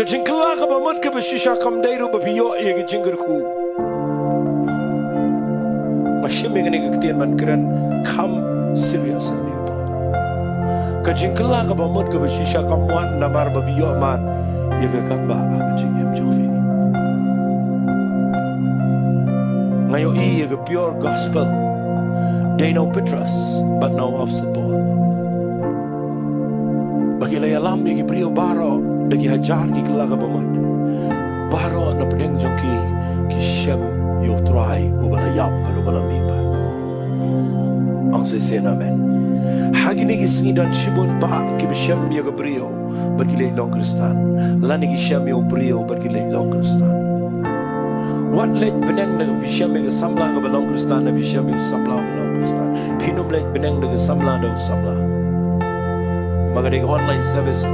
Kajing kylla ka ba mud ka ba shisha kam dayro ba piyo iya ka jinggerku. Masyimi ka ni ktien man keren kam serious ani ba. Kajing kylla ka ba mud ka ba shisha kam wan namar ba piyo man iya ka kamba kajing em jofi. Ngayon iya ka pure gospel. They know Petrus but know of Paul. Bagi layalam ni kipriyo baro dagi hajar ki kelaga bamad baro na pedeng jongki ki shem yo try ubalayap balubalamiba ang sesen amen hagini ki singidan shibun ba ki shem yo gabriyo bagilay long kristan lani ki shem yo brio bagilay long kristan wat let beneng na ki shem yo samla ga long kristan na ki shem yo samla long kristan pinum let beneng na ki samla do samla magadig online service